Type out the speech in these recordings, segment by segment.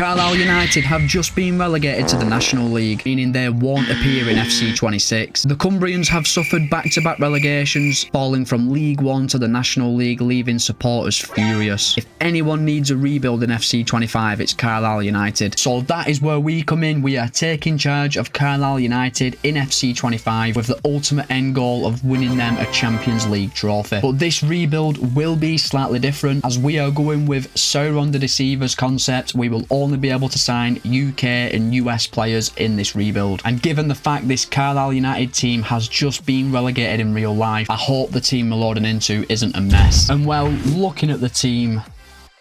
Carlisle United have just been relegated to the National League, meaning they won't appear in FC 26. The Cumbrians have suffered back-to-back relegations, falling from League 1 to the National League, leaving supporters furious. If anyone needs a rebuild in FC 25, it's Carlisle United. So that is where we come in. We are taking charge of Carlisle United in FC 25 with the ultimate end goal of winning them a Champions League trophy. But this rebuild will be slightly different, as we are going with Sauron the Deceiver's concept. We will only be able to sign UK and US players in this rebuild, and given the fact this Carlisle United team has just been relegated in real life, I hope the team we're loading into isn't a mess. And well, looking at the team,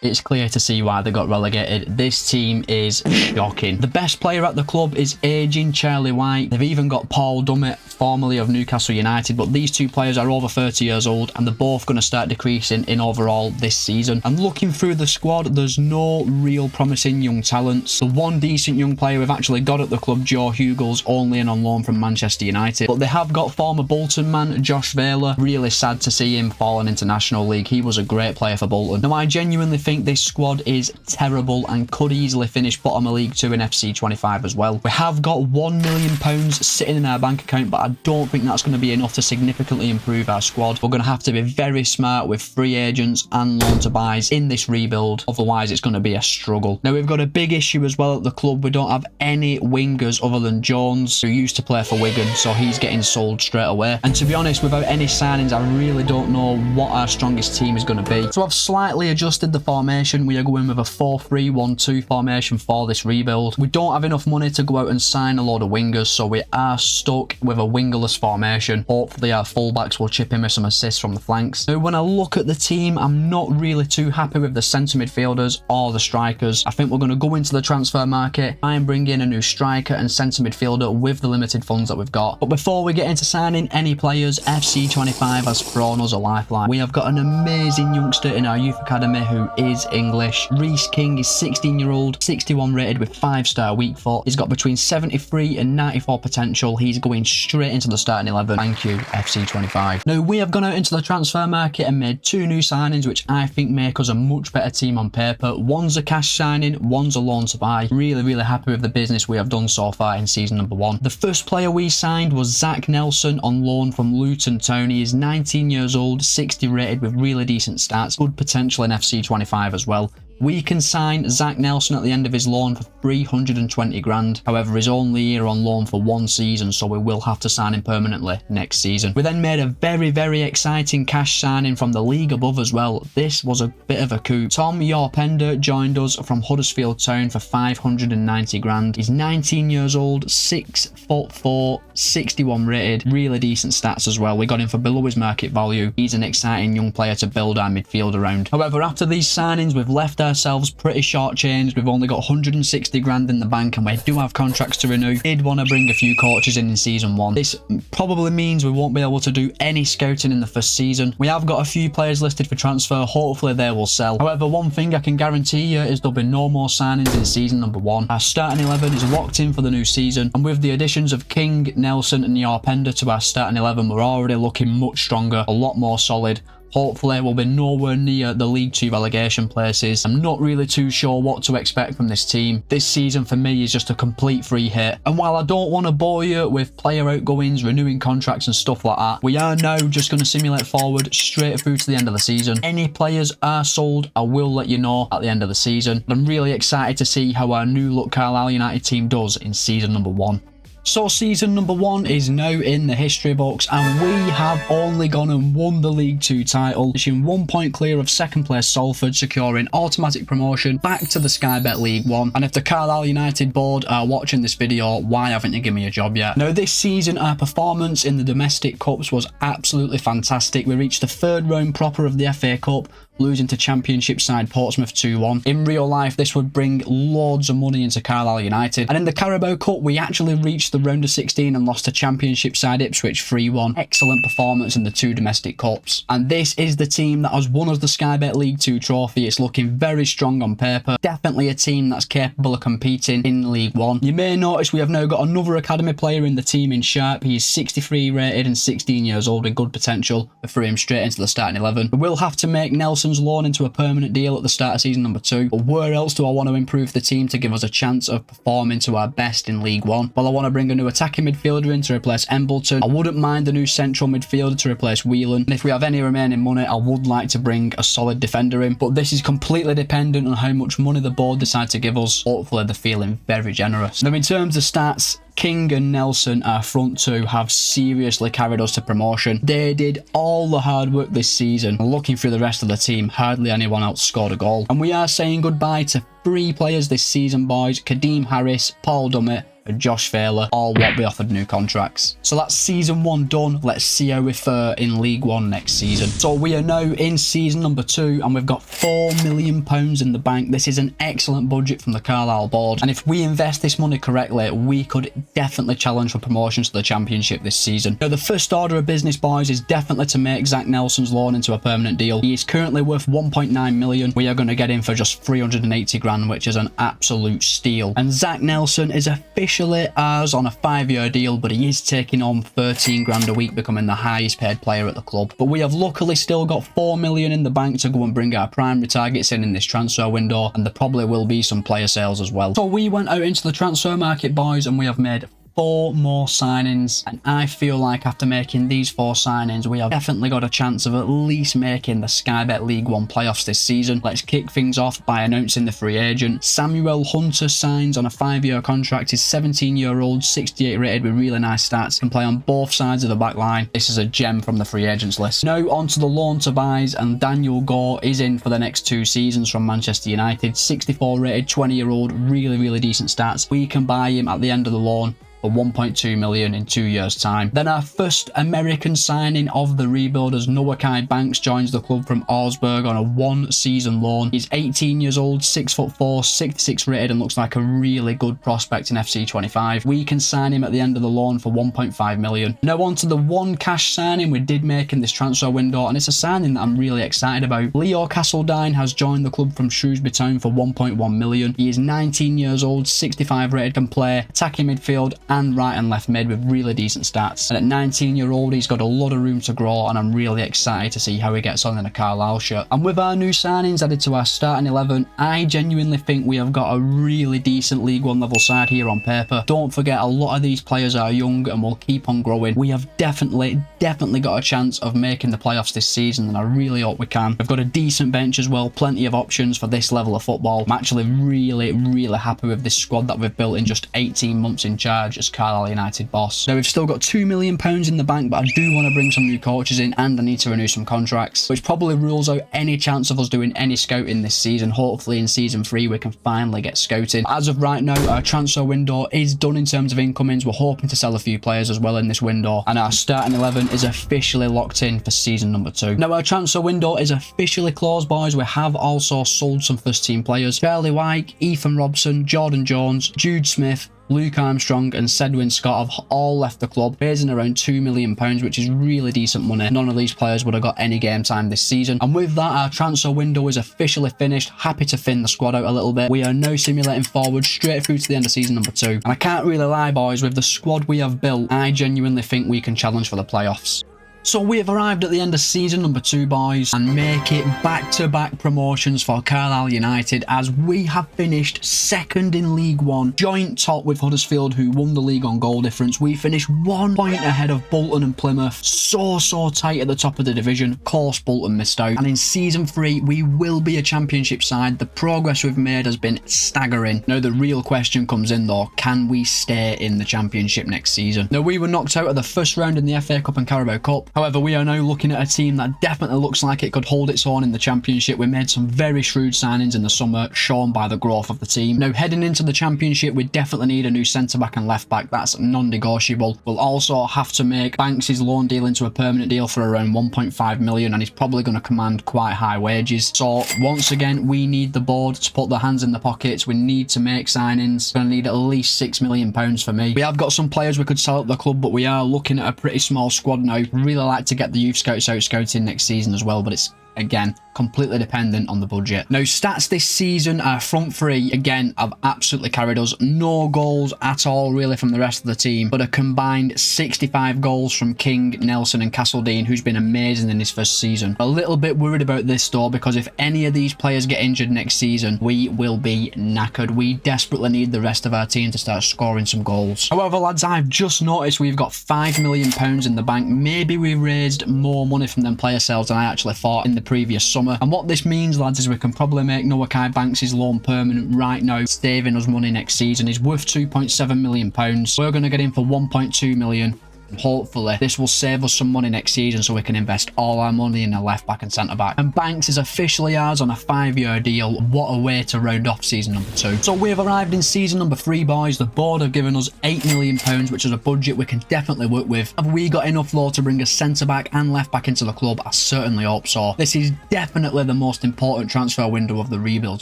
it's clear to see why they got relegated. This team is shocking. The best player at the club is aging Charlie White. They've even got Paul Dummett, formerly of Newcastle United, but these two players are over 30 years old and they're both going to start decreasing in overall this season. And looking through the squad, there's no real promising young talents. The one decent young player we've actually got at the club, Joe Hugels, only in on loan from Manchester United. But they have got former Bolton man Josh Vela. Really sad to see him falling into National League. He was a great player for Bolton. Now, I genuinely think this squad is terrible and could easily finish bottom of League 2 in FC 25 as well. We have got £1 million sitting in our bank account, but I don't think that's going to be enough to significantly improve our squad. We're going to have to be very smart with free agents and loan to buys in this rebuild, otherwise it's going to be a struggle. Now, we've got a big issue as well at the club. We don't have any wingers other than Jones, who used to play for Wigan, so he's getting sold straight away. And to be honest, without any signings, I really don't know what our strongest team is going to be. So I've slightly adjusted the formation. We are going with a 4-3-1-2 formation for this rebuild. We don't have enough money to go out and sign a load of wingers, so we are stuck with a wingerless formation. Hopefully our fullbacks will chip in with some assists from the flanks. Now, when I look at the team, I'm not really too happy with the centre midfielders or the strikers. I think we're going to go into the transfer market and bring in a new striker and centre midfielder with the limited funds that we've got. But before we get into signing any players, FC 25 has thrown us a lifeline. We have got an amazing youngster in our youth academy who is English. Reece King is 16-year-old, 61 rated with 5-star weak foot. He's got between 73 and 94 potential. He's going straight into the starting 11. Thank you, FC 25. Now, we have gone out into the transfer market and made 2 new signings, which I think make us a much better team on paper. One's a cash signing, one's a loan to buy. Really happy with the business we have done so far in season number 1. The first player we signed was Zach Nelson on loan from Luton Town. He is 19 years old, 60 rated with really decent stats, good potential in FC 25 as well. We can sign Zach Nelson at the end of his loan for 320 grand. However, he's only here on loan for 1 season, so we will have to sign him permanently next season. We then made a very exciting cash signing from the league above as well. This was a bit of a coup. Tom Yorpender joined us from Huddersfield Town for 590 grand. He's 19 years old, 6'4", 61 rated, really decent stats as well. We got him for below his market value. He's an exciting young player to build our midfield around. However, after these signings, we've left ourselves pretty short changed. We've only got 160 grand in the bank and we do have contracts to renew. Did want to bring a few coaches in season 1. This probably means we won't be able to do any scouting in the first season. We have got a few players listed for transfer. Hopefully they will sell. However, one thing I can guarantee you is there'll be no more signings in season number 1. Our starting 11 is locked in for the new season, and with the additions of King, Nelson and Yorpender to our starting 11, we're already looking much stronger, a lot more solid. Hopefully we'll be nowhere near the League 2 relegation places. I'm not really too sure what to expect from this team. This season for me is just a complete free hit. And while I don't want to bore you with player outgoings, renewing contracts and stuff like that, we are now just going to simulate forward straight through to the end of the season. Any players are sold, I will let you know at the end of the season. I'm really excited to see how our new look Carlisle United team does in season number 1. So season number 1 is now in the history books, and we have only gone and won the League 2 title, finishing 1 point clear of second place Salford, securing automatic promotion back to the Sky Bet League 1. And if the Carlisle United board are watching this video, why haven't you given me a job yet? Now, this season our performance in the domestic cups was absolutely fantastic. We reached the 3rd round proper of the FA Cup, losing to Championship side Portsmouth 2-1. In real life, this would bring loads of money into Carlisle United. And in the Carabao Cup, we actually reached the round of 16 and lost to Championship side Ipswich 3-1. Excellent performance in the 2 domestic cups. And this is the team that has won us the Sky Bet League 2 trophy. It's looking very strong on paper. Definitely a team that's capable of competing in League 1. You may notice we have now got another academy player in the team in Sharp. He is 63 rated and 16 years old with good potential. We threw him straight into the starting 11. We will have to make Nelson Nelson's loan into a permanent deal at the start of season number 2. But where else do I want to improve the team to give us a chance of performing to our best in League One? Well, I want to bring a new attacking midfielder in to replace Embleton. I wouldn't mind a new central midfielder to replace Whelan. And if we have any remaining money, I would like to bring a solid defender in. But this is completely dependent on how much money the board decide to give us. Hopefully they're feeling very generous. Now in terms of stats, King and Nelson, our front two, have seriously carried us to promotion. They did all the hard work this season. Looking through the rest of the team, hardly anyone else scored a goal. And we are saying goodbye to 3 players this season, boys. Kadeem Harris, Paul Dummett, and Josh Fowler, all what we offered new contracts. So that's season 1 done. Let's see how we fare in League One next season. So we are now in season number 2 and we've got £4 million in the bank. This is an excellent budget from the Carlisle board, and if we invest this money correctly, we could definitely challenge for promotion to the Championship this season. Now the first order of business, boys, is definitely to make Zach Nelson's loan into a permanent deal. He is currently worth 1.9 million. We are going to get him for just 380 grand, which is an absolute steal. And Zach Nelson is officially ours on a 5-year deal, but he is taking on 13 grand a week, becoming the highest paid player at the club. But we have luckily still got 4 million in the bank to go and bring our primary targets in this transfer window, and there probably will be some player sales as well. So we went out into the transfer market, boys, and we have made 4 more signings, and I feel like after making these 4 signings, we have definitely got a chance of at least making the Sky Bet League One playoffs this season. Let's kick things off by announcing the free agent. Samuel Hunter signs on a 5-year contract. He's 17-year-old, 68 rated with really nice stats, can play on both sides of the back line. This is a gem from the free agents list. Now onto the loan to buys, and Daniel Gore is in for the next 2 seasons from Manchester United. 64 rated, 20-year-old, really decent stats. We can buy him at the end of the loan for 1.2 million in 2 years' time. Then our first American signing of the rebuilders, Noah Banks, joins the club from Augsburg on a 1-season loan. He's 18 years old, 6'4", 66 rated, and looks like a really good prospect in FC 25. We can sign him at the end of the loan for 1.5 million. Now on to the one cash signing we did make in this transfer window, and it's a signing that I'm really excited about. Leo Castledine has joined the club from Shrewsbury Town for 1.1 million. He is 19 years old, 65 rated, can play attacking midfield and right and left mid with really decent stats. And at 19-year-old, he's got a lot of room to grow, and I'm really excited to see how he gets on in a Carlisle shirt. And with our new signings added to our starting 11, I genuinely think we have got a really decent League One level side here on paper. Don't forget, a lot of these players are young and will keep on growing. We have definitely got a chance of making the playoffs this season, and I really hope we can. We've got a decent bench as well, plenty of options for this level of football. I'm actually really happy with this squad that we've built in just 18 months in charge as Carlisle United boss. Now we've still got £2 million in the bank, but I do want to bring some new coaches in, and I need to renew some contracts, which probably rules out any chance of us doing any scouting this season. Hopefully in season 3 we can finally get scouting. As of right now, our transfer window is done in terms of incomings. We're hoping to sell a few players as well in this window, and our starting 11 is officially locked in for season number 2. Now our transfer window is officially closed, boys. We have also sold some first team players. Charlie Wyke, Ethan Robson, Jordan Jones, Jude Smith, Luke Armstrong and Sedwin Scott have all left the club, raising around £2 million, which is really decent money. None of these players would have got any game time this season. And with that, our transfer window is officially finished. Happy to thin the squad out a little bit. We are now simulating forward straight through to the end of season number 2. And I can't really lie, boys, with the squad we have built, I genuinely think we can challenge for the playoffs. So we have arrived at the end of season number 2, boys, and make it back-to-back promotions for Carlisle United, as we have finished 2nd in League One, joint top with Huddersfield, who won the league on goal difference. We finished 1 point ahead of Bolton and Plymouth, so tight at the top of the division. Of course Bolton missed out, and in season 3 we will be a championship side. The progress we've made has been staggering. Now the real question comes in though, can we stay in the championship next season? Now we were knocked out of the first round in the FA Cup and Carabao Cup. However, we are now looking at a team that definitely looks like it could hold its own in the Championship. We made some very shrewd signings in the summer, shown by the growth of the team. Now, heading into the Championship, we definitely need a new centre-back and left-back. That's non-negotiable. We'll also have to make Banks' loan deal into a permanent deal for around 1.5 million, and he's probably going to command quite high wages. So, once again, we need the board to put their hands in the pockets. We need to make signings. We're going to need at least £6 million for me. We have got some players we could sell at the club, but we are looking at a pretty small squad now. Really like to get the youth scouts out scouting next season as well, but it's Again, completely dependent on the budget. Now, stats this season, our front three, again, have absolutely carried us. No goals at all, really, from the rest of the team, but a combined 65 goals from King, Nelson and Castledine, who's been amazing in his first season. A little bit worried about this, though, because if any of these players get injured next season, we will be knackered. We desperately need the rest of our team to start scoring some goals. However, lads, I've just noticed we've got £5 million in the bank. Maybe we raised more money from them player sales than I actually thought in the previous summer. And what this means, lads, is we can probably make Noah Banks' loan permanent right now, saving us money next season. He's worth £2.7 million. We're going to get him for £1.2 million. Hopefully this will save us some money next season so we can invest all our money in a left back and centre back. And Banks is officially ours on a 5-year deal. What a way to round off season number 2. So we have arrived in season number 3, boys. The board have given us £8 million, which is a budget we can definitely work with. Have we got enough though to bring a centre back and left back into the club? I certainly hope so. This is definitely the most important transfer window of the rebuild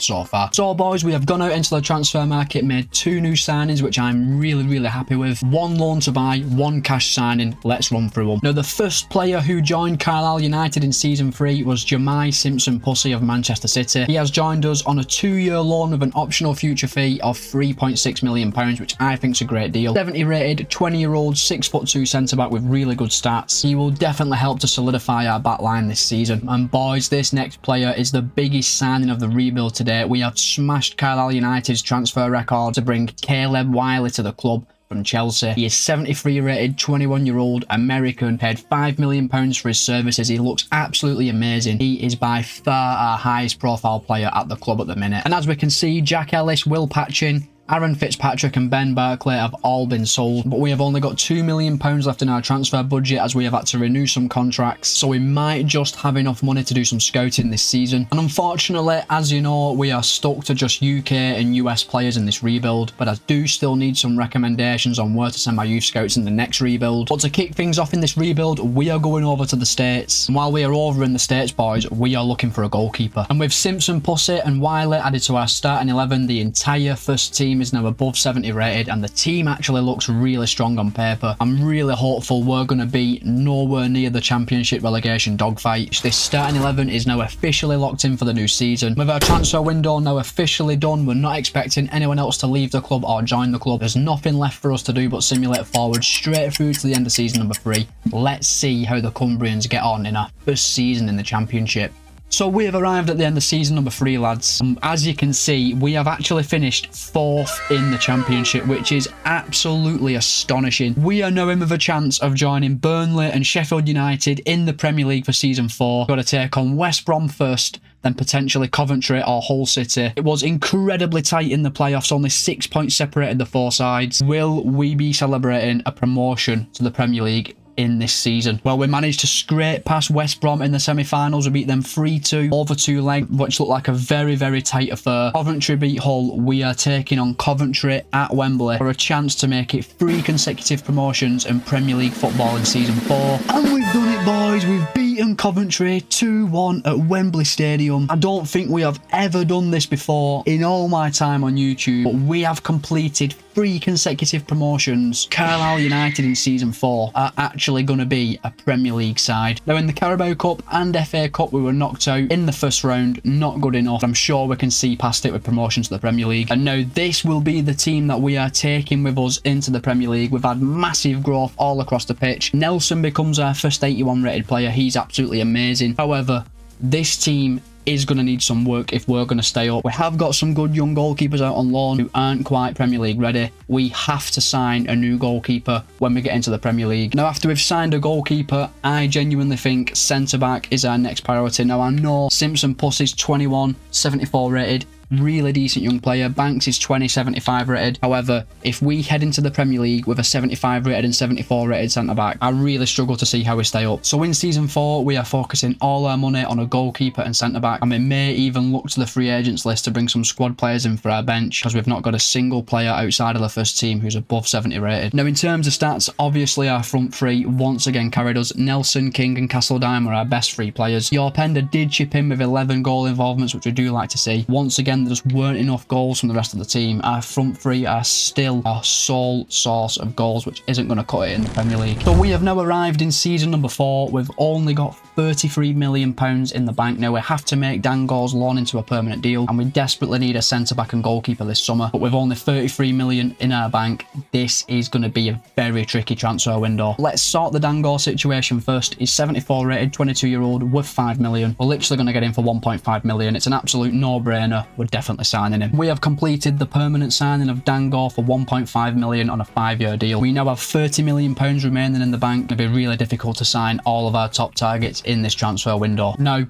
so far. So boys, we have gone out into the transfer market, made 2 new signings, which I'm really happy with. 1 loan to buy, 1 cash signing. Let's run through them. Now, the first player who joined Carlisle United in season 3 was Jamai Simpson-Pussy of Manchester City. He has joined us on a 2-year loan with an optional future fee of £3.6 million, which I think is a great deal. 70 rated, 20-year-old, 6'2" centre-back with really good stats. He will definitely help to solidify our back line this season. And boys, this next player is the biggest signing of the rebuild today. We have smashed Carlisle United's transfer record to bring Caleb Wiley to the club from Chelsea. He is 73 rated, 21-year-old American, paid £5 million for his services. He looks absolutely amazing. He is by far our highest profile player at the club at the minute. And as we can see, Jack Ellis, Will Patchin, Aaron Fitzpatrick and Ben Barclay have all been sold, but we have only got £2 million left in our transfer budget as we have had to renew some contracts, so we might just have enough money to do some scouting this season. And unfortunately, as you know, we are stuck to just UK and US players in this rebuild, but I do still need some recommendations on where to send my youth scouts in the next rebuild. But to kick things off in this rebuild, we are going over to the States, and while we are over in the States, boys, we are looking for a goalkeeper. And with Simpson, Pussy and Wiley added to our starting 11, the entire first team is now above 70 rated, and the team actually looks really strong on paper. I'm really hopeful we're going to be nowhere near the championship relegation dogfight. This starting 11 is now officially locked in for the new season. With our transfer window now officially done, we're not expecting anyone else to leave the club or join the club. There's nothing left for us to do but simulate forward straight through to the end of season number 3. Let's see how the Cumbrians get on in our first season in the championship. So we have arrived at the end of season number 3, lads. As you can see, we have actually finished 4th in the championship, which is absolutely astonishing. We are now in with a chance of joining Burnley and Sheffield United in the Premier League for season 4. Got to take on West Brom first, then potentially Coventry or Hull City. It was incredibly tight in the playoffs, only 6 points separated the 4 sides. Will we be celebrating a promotion to the Premier League in this season? Well, we managed to scrape past West Brom in the semi-finals. We beat them 3-2 over 2 legs, which looked like a very tight affair. Coventry beat Hull. We are taking on Coventry at Wembley for a chance to make it 3 consecutive promotions in Premier League football in season 4. And we've done it, boys. We've beaten Coventry 2-1 at Wembley Stadium. I don't think we have ever done this before in all my time on YouTube, but we have completed 3 consecutive promotions. Carlisle United in season 4 are actually going to be a Premier League side. Now, in the Carabao Cup and FA Cup, we were knocked out in the first round. Not good enough. I'm sure we can see past it with promotion to the Premier League. And now this will be the team that we are taking with us into the Premier League. We've had massive growth all across the pitch. Nelson becomes our first 81 rated player. He's absolutely amazing. However, this team is going to need some work if we're going to stay up. We have got some good young goalkeepers out on loan who aren't quite Premier League ready. We have to sign a new goalkeeper when we get into the Premier League. Now, after we've signed a goalkeeper, I genuinely think centre-back is our next priority. Now, I know Simpson Pussy's 21, 74 rated. Really decent young player. Banks is 20, 75 rated. However, if we head into the Premier League with a 75 rated and 74 rated centre-back, I really struggle to see how we stay up. So in season 4, we are focusing all our money on a goalkeeper and centre-back, and we may even look to the free agents list to bring some squad players in for our bench, because we've not got a single player outside of the first team who's above 70 rated. Now, in terms of stats, obviously our front 3 once again carried us. Nelson, King and Castledine were our best 3 players. Yorpender did chip in with 11 goal involvements, which we do like to see. Once again, again, there just weren't enough goals from the rest of the team. Our front three are still our sole source of goals, which isn't going to cut it in the Premier League. So we have now arrived in season number 4. We've only got £33 million in the bank. Now we have to make Dangor's loan into a permanent deal, and we desperately need a centre-back and goalkeeper this summer. But with only £33 million in our bank, this is going to be a very tricky transfer window. Let's sort the Dangor situation first. He's 74 rated, 22-year-old, worth $5 million. We're literally going to get him for $1.5 million. It's an absolute no-brainer. We're definitely signing him. We have completed the permanent signing of Dangor for $1.5 million on a 5-year deal. We now have £30 million remaining in the bank. It'll be really difficult to sign all of our top targets in this transfer window. Now,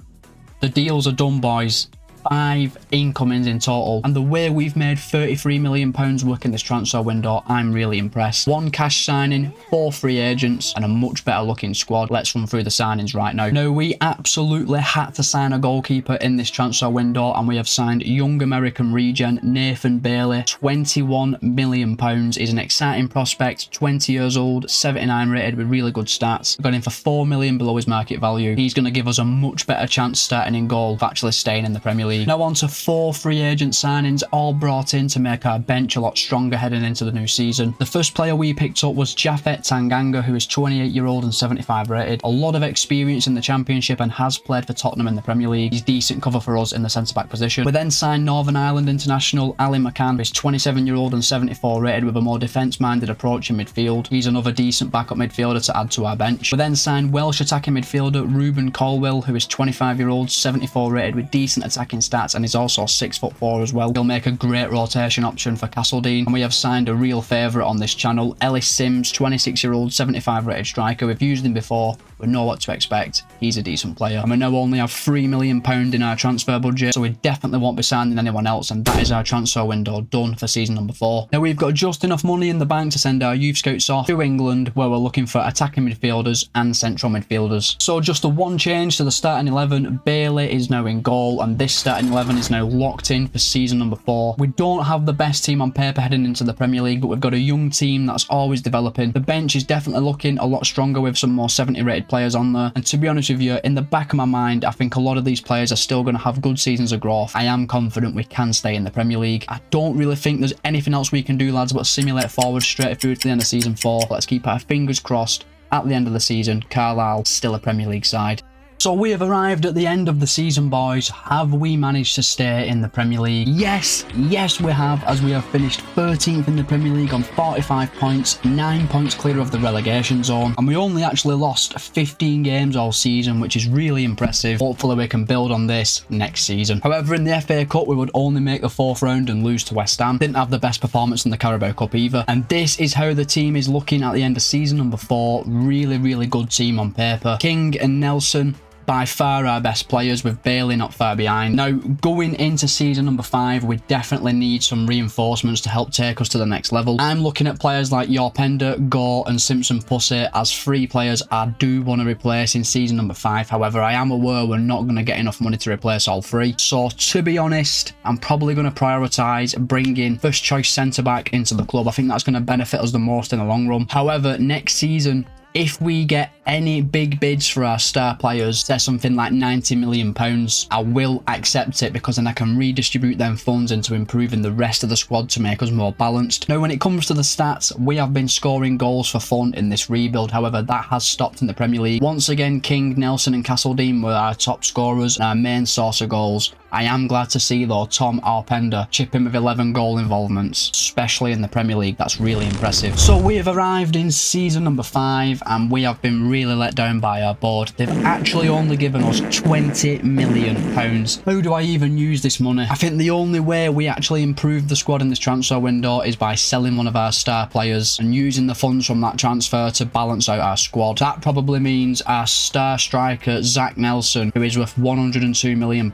the deals are done, boys. 5 incomings in total, and the way we've made £33 million work in this transfer window, I'm really impressed. 1 cash signing, 4 free agents, and a much better looking squad. Let's run through the signings right now. Now, we absolutely had to sign a goalkeeper in this transfer window, and we have signed young American regen Nathan Bailey, £21 million. He's an exciting prospect, 20 years old, 79 rated with really good stats. Got him for $4 million below his market value. He's going to give us a much better chance starting in goal of actually staying in the Premier League. Now on to 4 free agent signings, all brought in to make our bench a lot stronger heading into the new season. The first player we picked up was Japhet Tanganga, who is 28-year-old and 75 rated. A lot of experience in the Championship and has played for Tottenham in the Premier League. He's decent cover for us in the centre-back position. We then signed Northern Ireland international Ali McCann, who is 27-year-old and 74 rated with a more defence-minded approach in midfield. He's another decent backup midfielder to add to our bench. We then signed Welsh attacking midfielder Ruben Colwill, who is 25-year-old, 74 rated with decent attacking stats, and is also 6'4" as well. He'll make a great rotation option for Castledine. And we have signed a real favourite on this channel, Ellis Sims, 26-year-old, 75 rated striker. We've used him before. We know what to expect. He's a decent player. And we now only have £3 million in our transfer budget, so we definitely won't be signing anyone else, and that is our transfer window done for season number 4. Now we've got just enough money in the bank to send our youth scouts off to England, where we're looking for attacking midfielders and central midfielders. So just the one change to the starting 11, Bailey is now in goal, and this starting 11 is now locked in for season number 4. We don't have the best team on paper heading into the Premier League, but we've got a young team that's always developing. The bench is definitely looking a lot stronger with some more 70 rated players on there, and to be honest with you, in the back of my mind, I think a lot of these players are still going to have good seasons of growth. I am confident we can stay in the Premier League. I don't really think there's anything else we can do, lads, but simulate forward straight through to the end of season 4. Let's keep our fingers crossed. At the end of the season, Carlisle still a Premier League side. So we have arrived at the end of the season, boys. Have we managed to stay in the Premier League? Yes we have, as we have finished 13th in the Premier League on 45 points, 9 points clear of the relegation zone, and we only actually lost 15 games all season, which is really impressive. Hopefully we can build on this next season. However, in the FA Cup we would only make the 4th round and lose to West Ham. Didn't have the best performance in the Carabao Cup either, and this is how the team is looking at the end of season number 4. Really good team on paper. King and Nelson, by far our best players, with Bailey not far behind. Now, going into season number 5, we definitely need some reinforcements to help take us to the next level. I'm looking at players like Yorpender, Gore and Simpson Pussy as 3 players I do want to replace in season number 5. However, I am aware we're not going to get enough money to replace all 3. So, to be honest, I'm probably going to prioritise bringing first choice centre-back into the club. I think that's going to benefit us the most in the long run. However, next season, if we get any big bids for our star players, say something like £90 million, I will accept it, because then I can redistribute them funds into improving the rest of the squad to make us more balanced. Now, when it comes to the stats, we have been scoring goals for fun in this rebuild. However, that has stopped in the Premier League. Once again, King, Nelson and Castledine were our top scorers and our main source of goals. I am glad to see, though, Tom Arpender chip in with 11 goal involvements, especially in the Premier League. That's really impressive. So we have arrived in season number 5, and we have been really let down by our board. They've actually only given us £20 million. How do I even use this money? I think the only way we actually improve the squad in this transfer window is by selling one of our star players and using the funds from that transfer to balance out our squad. That probably means our star striker, Zach Nelson, who is worth £102 million,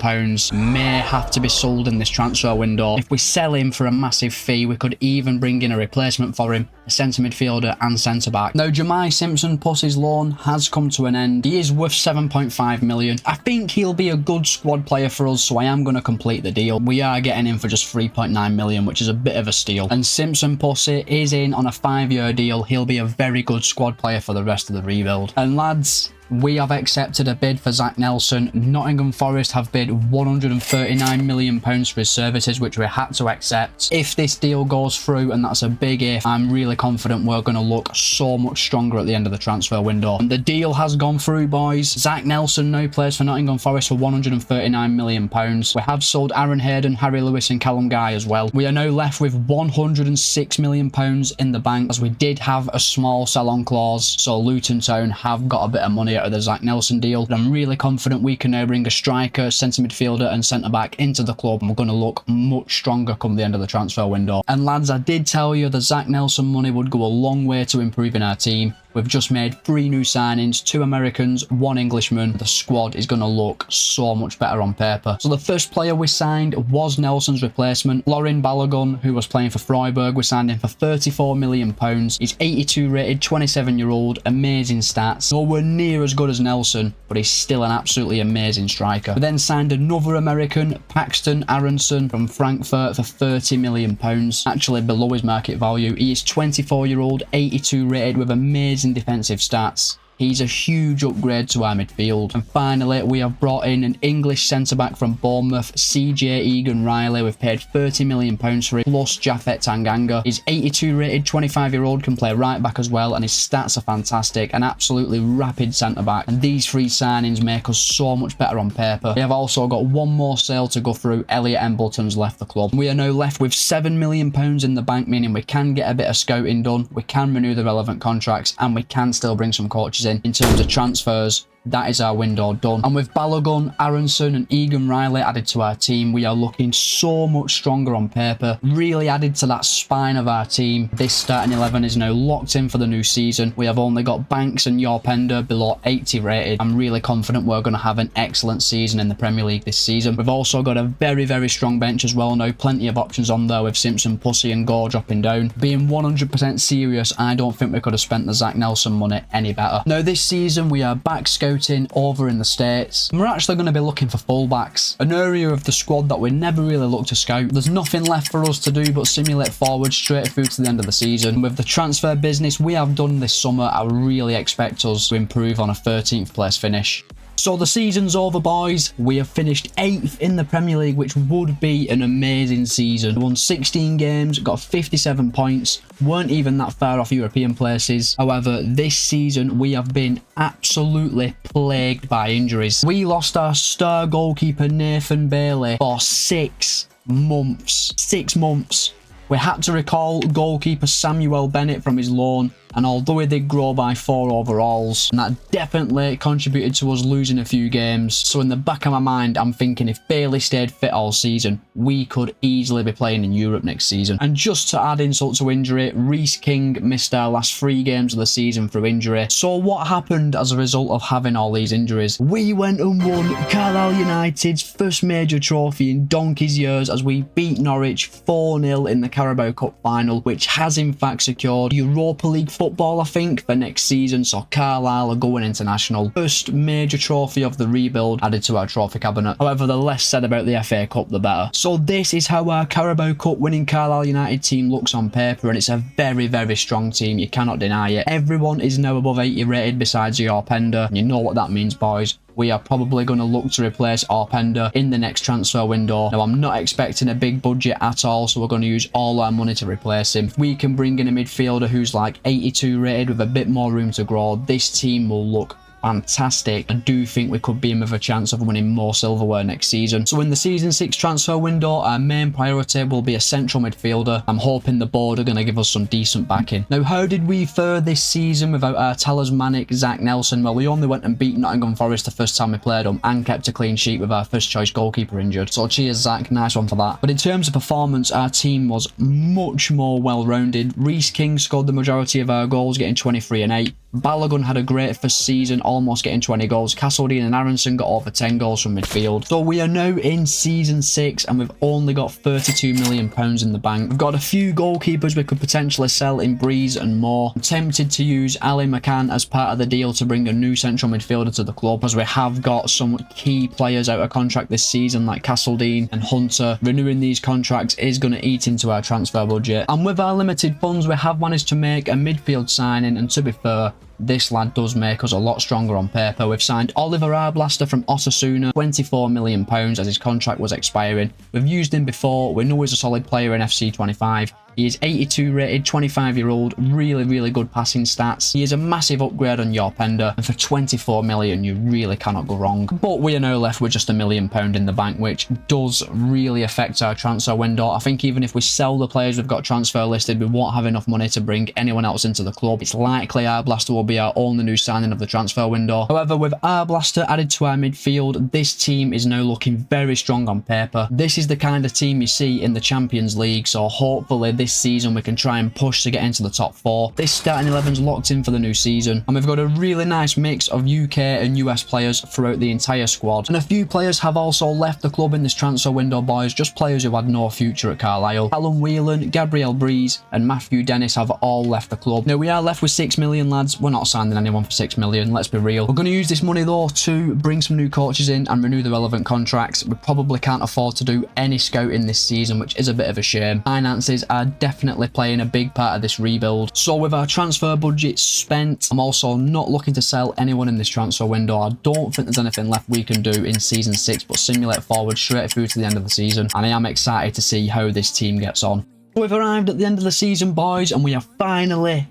may have to be sold in this transfer window. If we sell him for a massive fee, we could even bring in a replacement for him, a centre midfielder and centre back. Now, Jamai Simpson Puss's loan has come to an end. He is worth £7.5 million. I think he'll be a good squad player for us, so I am going to complete the deal. We are getting him for just £3.9 million, which is a bit of a steal. And Simpson Pussy is in on a 5-year deal. He'll be a very good squad player for the rest of the rebuild. And lads, We have accepted a bid for Zach Nelson. Nottingham Forest have bid £139 million for his services, which we had to accept. If this deal goes through, and that's a big if, I'm really confident we're going to look so much stronger at the end of the transfer window. And the deal has gone through, boys. Zach Nelson now plays for Nottingham Forest for £139 million. We have sold Aaron Hayden, Harry Lewis and Callum Guy as well. We are now left with £106 million in the bank, as we did have a small sell-on clause, so Luton Town have got a bit of money out of the Zach Nelson deal. But I'm really confident we can now bring a striker, centre midfielder and centre back into the club, and we're going to look much stronger come the end of the transfer window. And lads, I did tell you the Zach Nelson money would go a long way to improving our team. We've just made 3 new signings, 2 Americans, 1 Englishman. The squad is going to look so much better on paper. So the first player we signed was Nelson's replacement, Lauren Balogun, who was playing for Freiburg. We signed him for £34 million. He's 82 rated, 27-year-old, amazing stats. Nowhere near as good as Nelson, but he's still an absolutely amazing striker. We then signed another American, Paxton Aronson from Frankfurt for £30 million, actually below his market value. He is 24-year-old, 82 rated with amazing defensive stats. He's a huge upgrade to our midfield. And finally, we have brought in an English centre-back from Bournemouth, CJ Egan-Riley. We've paid £30 million for him, plus Japhet Tanganga. He's 82 rated, 25-year-old, can play right-back as well, and his stats are fantastic. An absolutely rapid centre-back. And these 3 signings make us so much better on paper. We have also got one more sale to go through. Elliot Embleton's left the club. We are now left with £7 million in the bank, meaning we can get a bit of scouting done, we can renew the relevant contracts, and we can still bring some coaches in terms of transfers. That is our window done. And with Balogun, Aronson and Egan-Riley added to our team, we are looking so much stronger on paper. Really added to that spine of our team. This starting 11 is now locked in for the new season. We have only got Banks and Yorpender below 80 rated. I'm really confident we're going to have an excellent season in the Premier League this season. We've also got a very, very strong bench as well now. Plenty of options on there with Simpson, Pussy and Gore dropping down. Being 100% serious, I don't think we could have spent the Zach Nelson money any better. Now this season we are back scouting over in the States, and we're actually going to be looking for fullbacks, an area of the squad that we never really looked to scout. There's nothing left for us to do but simulate forward straight through to the end of the season. With the transfer business we have done this summer, I really expect us to improve on a 13th place finish. So the season's over, boys. We have finished 8th in the Premier League, which would be an amazing season. Won 16 games, got 57 points, weren't even that far off European places. However, this season we have been absolutely plagued by injuries. We lost our star goalkeeper Nathan Bailey for 6 months. 6 months. We had to recall goalkeeper Samuel Bennett from his loan, and although he did grow by 4 overalls, and that definitely contributed to us losing a few games. So in the back of my mind, I'm thinking if Bailey stayed fit all season, we could easily be playing in Europe next season. And just to add insult to injury, Reece King missed our last 3 games of the season through injury. So what happened as a result of having all these injuries? We went and won Carlisle United's first major trophy in donkey's years as we beat Norwich 4-0 in the Carabao Cup final, which has in fact secured Europa League football, I think, for next season. So Carlisle are going international. First major trophy of the rebuild added to our trophy cabinet. However, the less said about the FA Cup, the better. So this is how our Carabao Cup winning Carlisle United team looks on paper, and it's a very, very strong team. You cannot deny it. Everyone is now above 80 rated besides Yorpender. You know what that means, boys. We are probably going to look to replace Orpender in the next transfer window. Now, I'm not expecting a big budget at all, so we're going to use all our money to replace him. If we can bring in a midfielder who's like 82 rated with a bit more room to grow, this team will look fantastic. I do think we could be in with a chance of winning more silverware next season. So in the season 6 transfer window, our main priority will be a central midfielder. I'm hoping the board are going to give us some decent backing. Now, how did we fare this season without our talismanic Zach Nelson? Well, we only went and beat Nottingham Forest the first time we played them and kept a clean sheet with our first choice goalkeeper injured. So cheers, Zach, nice one for that. But in terms of performance, our team was much more well-rounded. Reece King scored the majority of our goals, getting 23 and 8. Balogun had a great first season, almost getting 20 goals. Castledine and Aronson got over 10 goals from midfield. So we are now in season 6 and we've only got £32 million in the bank. We've got a few goalkeepers we could potentially sell in Breeze and more. I'm tempted to use Ali McCann as part of the deal to bring a new central midfielder to the club, as we have got some key players out of contract this season like Castledine and Hunter. Renewing these contracts is going to eat into our transfer budget. And with our limited funds, we have managed to make a midfield signing, and to be fair, this lad does make us a lot stronger on paper. We've signed Oliver Arblaster from Osasuna, £24 million as his contract was expiring. We've used him before. We know he's a solid player in FC 25. He is 82 rated, 25-year-old, really good passing stats. He is a massive upgrade on your Pender, and for 24 million, you really cannot go wrong. But we are now left with just £1 million in the bank, which does really affect our transfer window. I think even if we sell the players we've got transfer listed, we won't have enough money to bring anyone else into the club. It's likely Arblaster will be our only new signing of the transfer window. However, with Arblaster added to our midfield, this team is now looking very strong on paper. This is the kind of team you see in the Champions League, so hopefully this season we can try and push to get into the top 4. This starting 11's locked in for the new season, and we've got a really nice mix of UK and US players throughout the entire squad. And a few players have also left the club in this transfer window, boys, just players who had no future at Carlisle. Callum Whelan, Gabriel Breeze and Matthew Dennis have all left the club. Now we are left with 6 million, lads. We're not signing anyone for 6 million, let's be real. We're going to use this money though to bring some new coaches in and renew the relevant contracts. We probably can't afford to do any scouting this season, which is a bit of a shame. Finances are definitely playing a big part of this rebuild. So with our transfer budget spent, I'm also not looking to sell anyone in this transfer window. I don't think there's anything left we can do in season 6 but simulate forward straight through to the end of the season, and I am excited to see how this team gets on. We've arrived at the end of the season, boys, and we have finally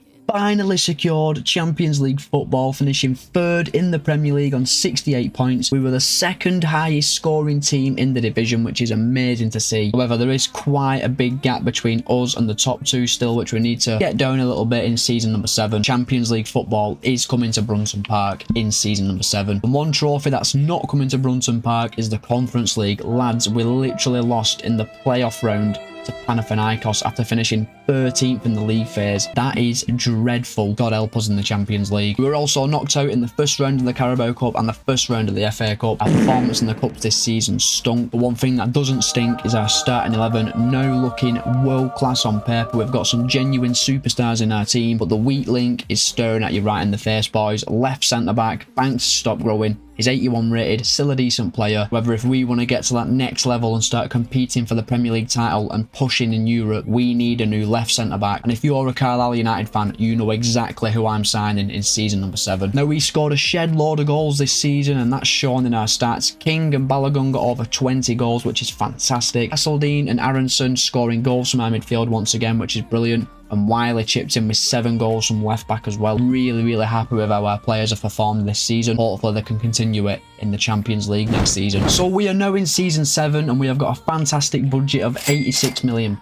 secured Champions League football, finishing 3rd in the Premier League on 68 points. We were the 2nd highest scoring team in the division, which is amazing to see. However, there is quite a big gap between us and the top 2 still, which we need to get down a little bit in season number 7. Champions League football is coming to Brunton Park in season number 7. And one trophy that's not coming to Brunton Park is the Conference League. Lads, we literally lost in the playoff round to Panathinaikos after finishing 13th in the league phase. That is dreadful. God help us in the Champions League. We were also knocked out in the first round of the Carabao Cup and the first round of the FA Cup. Our performance in the Cups this season stunk. But one thing that doesn't stink is our starting 11, now looking world class on paper. We've got some genuine superstars in our team, but the weak link is staring at you right in the face, boys. Left centre back, Banks stopped growing. He's 81 rated, still a decent player. However, if we want to get to that next level and start competing for the Premier League title and pushing in Europe, we need a new left centre back. And if you're a Carlisle United fan, you know exactly who I'm signing in season number 7. Now, we scored a shed load of goals this season, and that's shown in our stats. King and Balogun got over 20 goals, which is fantastic. Hasseldine and Aronson scoring goals from our midfield once again, which is brilliant. And Wiley chipped in with 7 goals from left back as well. Really happy with how our players have performed this season. Hopefully they can continue it in the Champions League next season. So we are now in season 7 and we have got a fantastic budget of £86 million.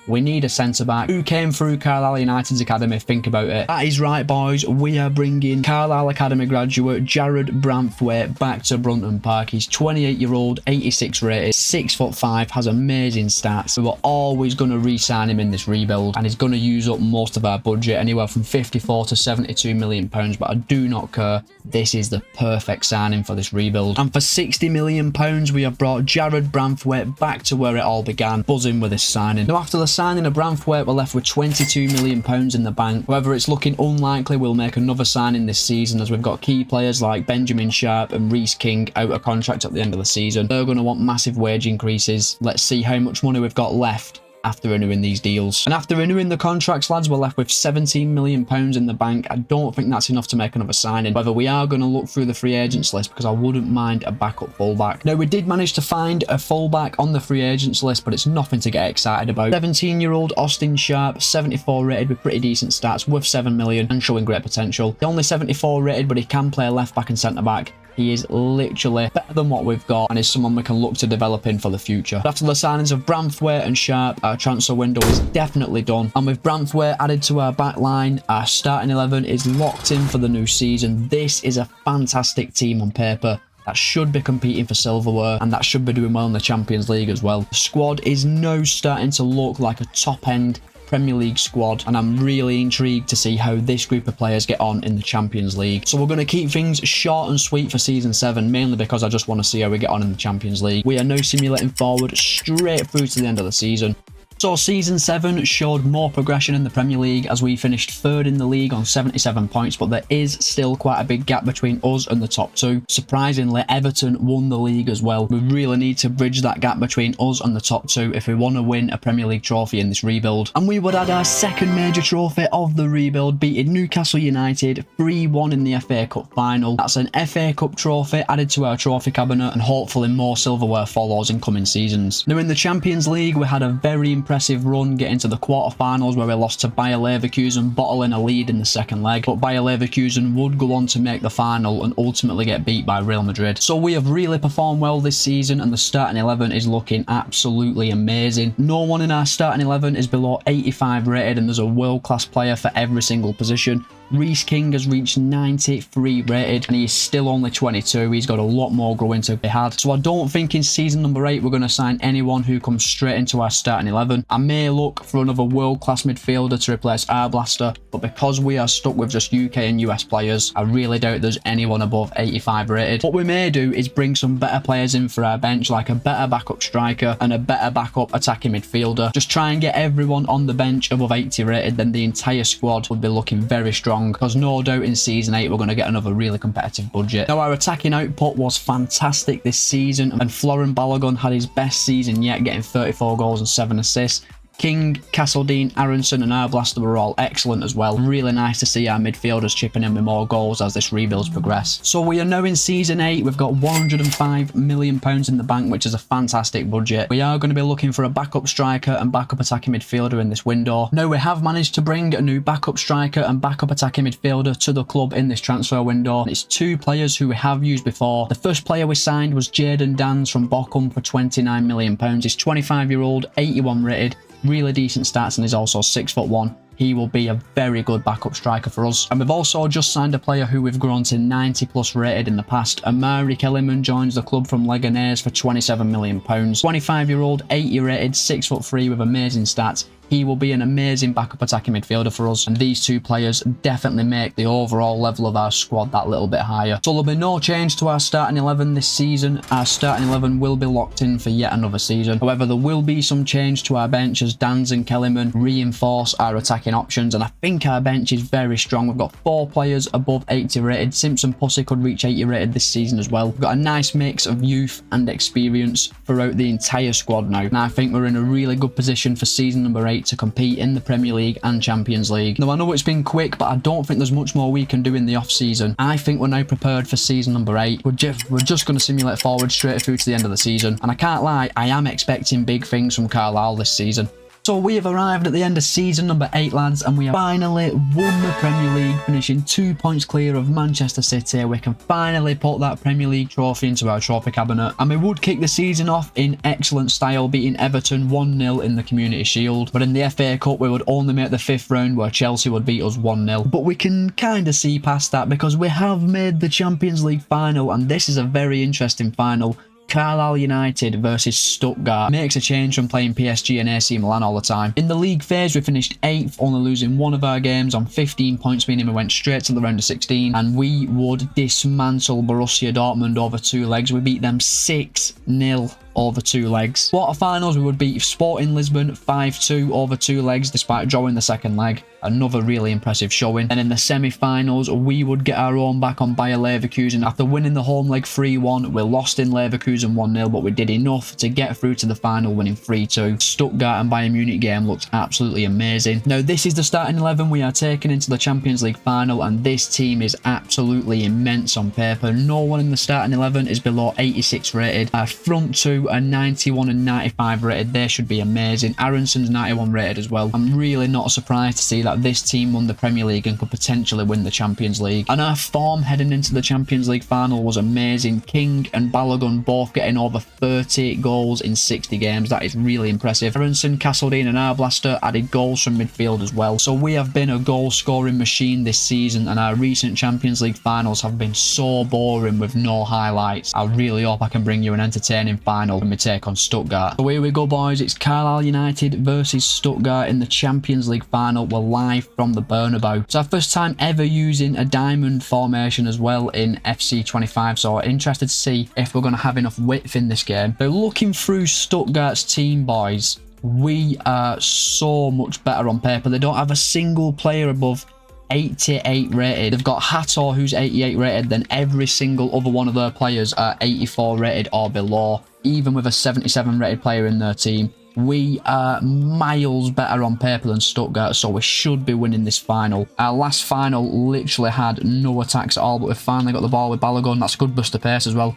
We need a centre back. Who came through Carlisle United's academy? Think about it. That is right, boys. We are bringing Carlisle Academy graduate Jared Branthwaite back to Brunton Park. He's 28-year-old, 86 rated, 6'5", has amazing stats. We were always going to re-sign him in this rebuild, and he's going to use up most of our budget, anywhere from 54 to 72 million pounds, but I do not care. This is the perfect signing for this rebuild. And for 60 million pounds, we have brought Jared Branthwaite back to where it all began. Buzzing with this signing. Now, after the signing of Branthwaite, we're left with 22 million pounds in the bank. However, it's looking unlikely we'll make another signing this season, as we've got key players like Benjamin Sharp and Reece King out of contract at the end of the season. They're going to want massive wage increases. Let's see how much money we've got left after renewing these deals. And after renewing the contracts, lads, we're left with 17 million pounds in the bank. I don't think that's enough to make another signing. However, we are going to look through the free agents list, because I wouldn't mind a backup fullback. Now, we did manage to find a fullback on the free agents list, but it's nothing to get excited about. 17-year-old Austin Sharp, 74 rated with pretty decent stats, worth 7 million and showing great potential. He's only 74 rated, but he can play left back and centre back. He is literally better than what we've got and is someone we can look to develop in for the future. After the signings of Branthwaite and Sharp, our transfer window is definitely done. And with Branthwaite added to our back line, our starting 11 is locked in for the new season. This is a fantastic team on paper that should be competing for silverware, and that should be doing well in the Champions League as well. The squad is now starting to look like a top-end Premier League squad, and I'm really intrigued to see how this group of players get on in the Champions League. So we're going to keep things short and sweet for season 7, mainly because I just want to see how we get on in the Champions League. We are now simulating forward straight through to the end of the season. So season 7 showed more progression in the Premier League as we finished 3rd in the league on 77 points, but there is still quite a big gap between us and the top 2. Surprisingly, Everton won the league as well. We really need to bridge that gap between us and the top 2 if we want to win a Premier League trophy in this rebuild. And we would add our second major trophy of the rebuild, beating Newcastle United 3-1 in the FA Cup final. That's an FA Cup trophy added to our trophy cabinet, and hopefully more silverware follows in coming seasons. Now in the Champions League, we had a very impressive run getting to the quarterfinals where we lost to Bayer Leverkusen, bottling a lead in the second leg, but Bayer Leverkusen would go on to make the final and ultimately get beat by Real Madrid. So we have really performed well this season, and the starting 11 is looking absolutely amazing. No one in our starting 11 is below 85 rated, and there's a world-class player for every single position. Reece King has reached 93 rated and he's still only 22. He's got a lot more growing to be had. So I don't think in season number 8 we're going to sign anyone who comes straight into our starting 11. I may look for another world-class midfielder to replace Arblaster, but because we are stuck with just UK and US players, I really doubt there's anyone above 85 rated. What we may do is bring some better players in for our bench, like a better backup striker and a better backup attacking midfielder. Just try and get everyone on the bench above 80 rated, then the entire squad would be looking very strong, because no doubt in season 8 we're going to get another really competitive budget. Now our attacking output was fantastic this season, and Florian Balogun had his best season yet, getting 34 goals and 7 assists. King, Castledine, Aronson and Arblaster were all excellent as well. Really nice to see our midfielders chipping in with more goals as this rebuild's progress. So we are now in season 8. We've got £105 million in the bank, which is a fantastic budget. We are going to be looking for a backup striker and backup attacking midfielder in this window. Now we have managed to bring a new backup striker and backup attacking midfielder to the club in this transfer window. It's 2 players who we have used before. The first player we signed was Jayden Dans from Bochum for £29 million. He's 25-year-old, 81 rated. Really decent stats, and is also 6'1". He will be a very good backup striker for us. And we've also just signed a player who we've grown to 90+ rated in the past. Amari Kellyman joins the club from Leganés for £27 million. 25-year-old, 80 rated, 6'3" with amazing stats. He will be an amazing backup attacking midfielder for us, and these 2 players definitely make the overall level of our squad that little bit higher. So there'll be no change to our starting 11 this season. Our starting 11 will be locked in for yet another season. However, there will be some change to our bench as Dans and Kellyman reinforce our attacking options, and I think our bench is very strong. We've got 4 players above 80 rated. Simpson Pussy could reach 80 rated this season as well. We've got a nice mix of youth and experience throughout the entire squad now, and I think we're in a really good position for season number 8 to compete in the Premier League and Champions League. Now I know it's been quick, but I don't think there's much more we can do in the off season. I think we're now prepared for season number 8. We're just going to simulate forward straight through to the end of the season, and I can't lie, I am expecting big things from Carlisle this season. So we have arrived at the end of season number 8, lads, and we have finally won the Premier League, finishing 2 points clear of Manchester City. We can finally put that Premier League trophy into our trophy cabinet, and we would kick the season off in excellent style, beating Everton 1-0 in the Community Shield. But in the FA Cup, we would only make the 5th round, where Chelsea would beat us 1-0. But we can kind of see past that, because we have made the Champions League final, and this is a very interesting final. Carlisle United versus Stuttgart makes a change from playing PSG and AC Milan all the time. In the league phase, we finished 8th, only losing 1 of our games on 15 points, meaning we went straight to the round of 16, and we would dismantle Borussia Dortmund over 2 legs. We beat them 6-0 over 2 legs. Quarterfinals, we would beat Sporting Lisbon 5-2 over 2 legs, despite drawing the second leg. Another really impressive showing. And in the semi-finals, we would get our own back on Bayer Leverkusen. After winning the home leg 3-1, we lost in Leverkusen 1-0, but we did enough to get through to the final, winning 3-2. Stuttgart and Bayern Munich game looked absolutely amazing. Now, this is the starting 11 we are taking into the Champions League final, and this team is absolutely immense on paper. No one in the starting 11 is below 86 rated. Our front 2 are 91 and 95 rated. They should be amazing. Aronson's 91 rated as well. I'm really not surprised to see that this team won the Premier League and could potentially win the Champions League. And our form heading into the Champions League final was amazing. King and Balogun both getting over 30 goals in 60 games. That is really impressive. Aronson, Castledine and Arblaster added goals from midfield as well. So we have been a goal scoring machine this season, and our recent Champions League finals have been so boring with no highlights. I really hope I can bring you an entertaining final when we take on Stuttgart. So here we go, boys. It's Carlisle United versus Stuttgart in the Champions League final. We're live from the Bernabeu. It's our first time ever using a diamond formation as well in FC 25, so interested to see if we're going to have enough width in this game. Now, looking through Stuttgart's team, boys, We are so much better on paper. They don't have a single player above 88 rated. They've got Hato, who's 88 rated, then every single other one of their players are 84 rated or below, even with a 77 rated player in their team. We are miles better on paper than Stuttgart, so we should be winning this final. Our last final literally had no attacks at all, but we've finally got the ball with Balogun. That's a good burst of pace as well.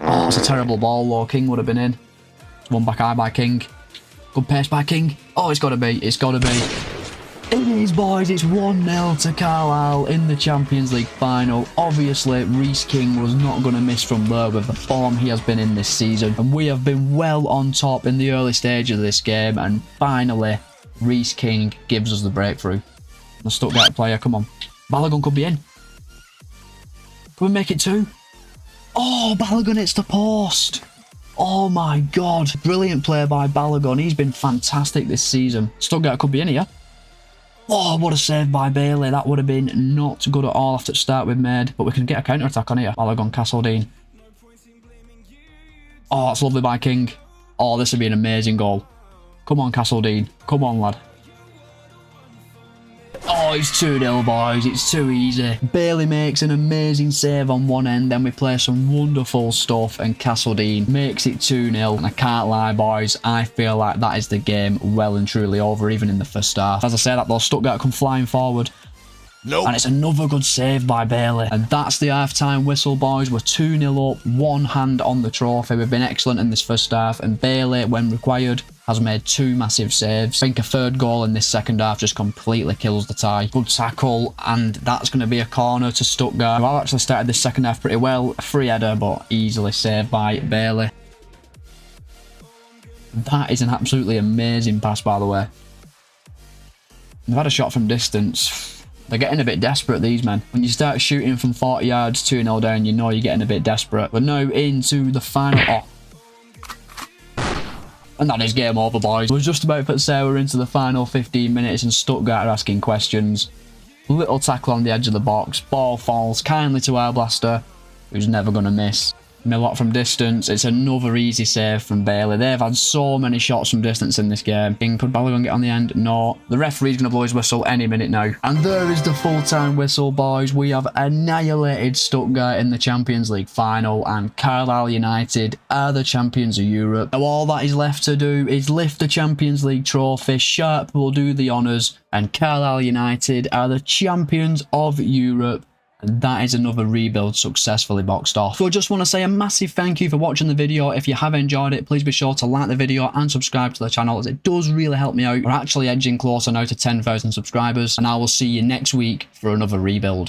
Oh, it's a terrible ball though. King would have been in. It's one back high by King. Good pace by King. Oh, it's got to be. It's got to be. It is, boys. It's 1-0 to Carlisle in the Champions League final. Obviously, Reece King was not going to miss from there with the form he has been in this season. And we have been well on top in the early stages of this game. And finally, Reece King gives us the breakthrough. The Stuttgart player, come on. Balogun could be in. Can we make it 2? Oh, Balogun hits the post. Oh my God. Brilliant play by Balogun. He's been fantastic this season. Stuttgart could be in here. Oh, what a save by Bailey. That would have been not good at all after the start we've made. But we can get a counter-attack on here. Balogun, Castledine. Oh, that's lovely by King. Oh, this would be an amazing goal. Come on, Castledine. Come on, lad. Oh, it's 2-0, boys. It's too easy. Bailey makes an amazing save on one end. Then we play some wonderful stuff. And Castledine makes it 2-0. And I can't lie, boys. I feel like that is the game well and truly over, even in the first half. As I say that, though, Stuttgart come flying forward. Nope. And it's another good save by Bailey. And that's the half-time whistle, boys. We're 2-0 up, one hand on the trophy. We've been excellent in this first half. And Bailey, when required, has made 2 massive saves. I think a third goal in this second half just completely kills the tie. Good tackle, and that's going to be a corner to Stuttgart. I've actually started this second half pretty well. A free header, but easily saved by Bailey. That is an absolutely amazing pass, by the way. They've had a shot from distance. They're getting a bit desperate, these men. When you start shooting from 40 yards, 2-0 down, you know you're getting a bit desperate. We're now into the final... Oh. And that is game over, boys. We're just about to put Sarah into the final 15 minutes and Stuttgart are asking questions. Little tackle on the edge of the box. Ball falls kindly to our blaster, who's never going to miss. Millot from distance. It's another easy save from Bailey. They've had so many shots from distance in this game. Could Balogun get on the end? No. The referee's going to blow his whistle any minute now. And there is the full-time whistle, boys. We have annihilated Stuttgart in the Champions League final, and Carlisle United are the champions of Europe. Now all that is left to do is lift the Champions League trophy. Sharp will do the honours, and Carlisle United are the champions of Europe. And that is another rebuild successfully boxed off. So I just want to say a massive thank you for watching the video. If you have enjoyed it, please be sure to like the video and subscribe to the channel, as it does really help me out. We're actually edging closer now to 10,000 subscribers, and I will see you next week for another rebuild.